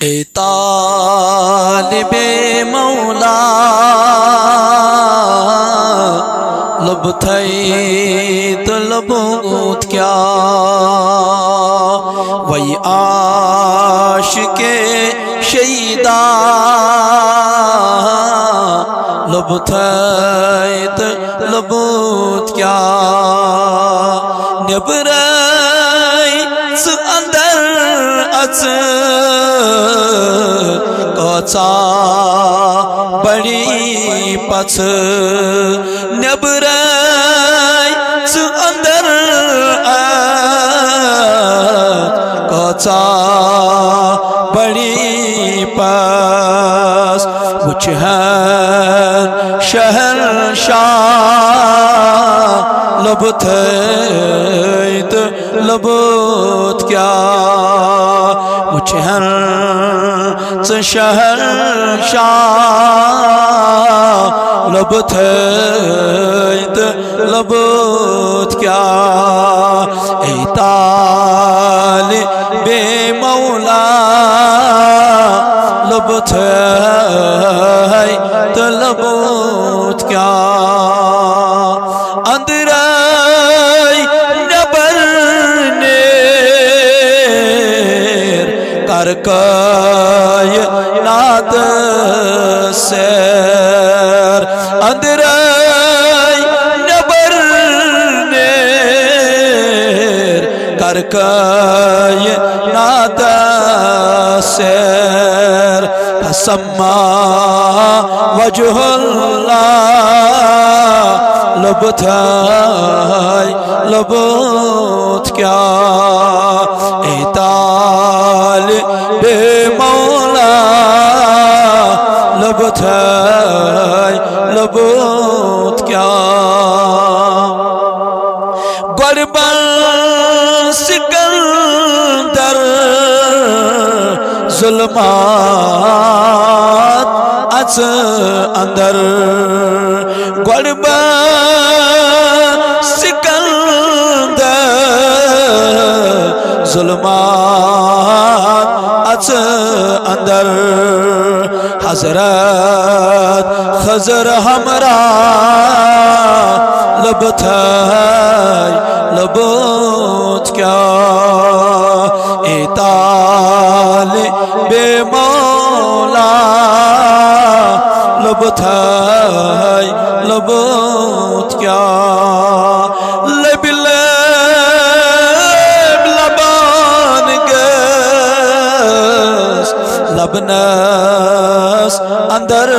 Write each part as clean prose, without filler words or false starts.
اے طالب مولا لب تھئی تو لبوت کیا وہی عاشق شیدا لب تھئی تو لبوت کیا نبرائی سو اندر اچ کوچا بڑی پچھ نبرائی سو اندر کوچا بڑی پچھ کچھ ہے شہر شاہ لب تھیت لبوت کیا مجھے ہر شہر شاہ لب تھیت لبوت کیا اے طالب مولا لب تھیت لبوت کیا اندرائی نبر نیر کرکای ناد سیر اندرائی نبر نیر کرکای ناد سیر تسمى وجه الله لب تھائی لبوت کیا اے طالب مولا لب تھائی لبوت کیا غرباً سکندر ظلمات اچ اندر غرباً سکندر ظلمات اچ اندر حضرت خضر ہمراہ لب تھائی لبوت کیا اے طالب مولا لب تھائی لبوت کیا لب لبان گس لبنس اندر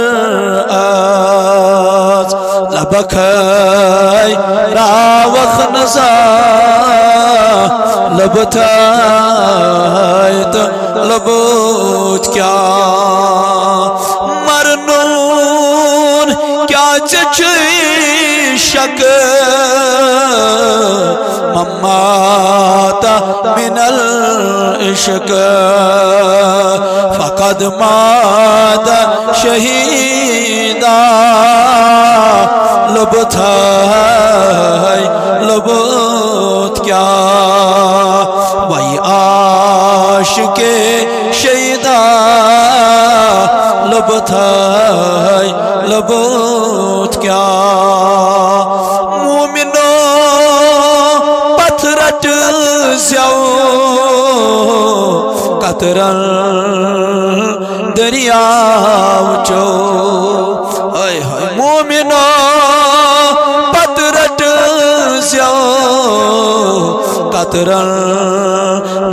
آج لبکھائی راوخ نزا لب تھائیت لبوت کیا مرنون کیا چچی شک مماتا من العشق فقد مات شہیدا لب تھائی لبوت کیا وہی عاشق شیدا لب تھائی لبوت کیا مومنو پتھرٹ زیو قطرن دریاو چو مومنو پتھرٹ زیو قطرن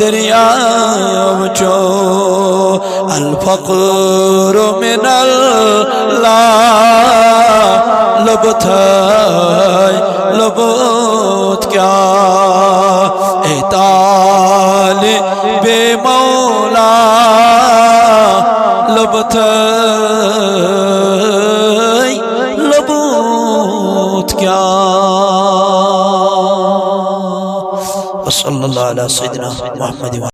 دریاو چو الفقر من اللہ لب تھائی لبوت کیا اے طالب مولا لب تھائی لبوت کیا صلی اللہ علیہ سیدنا محمد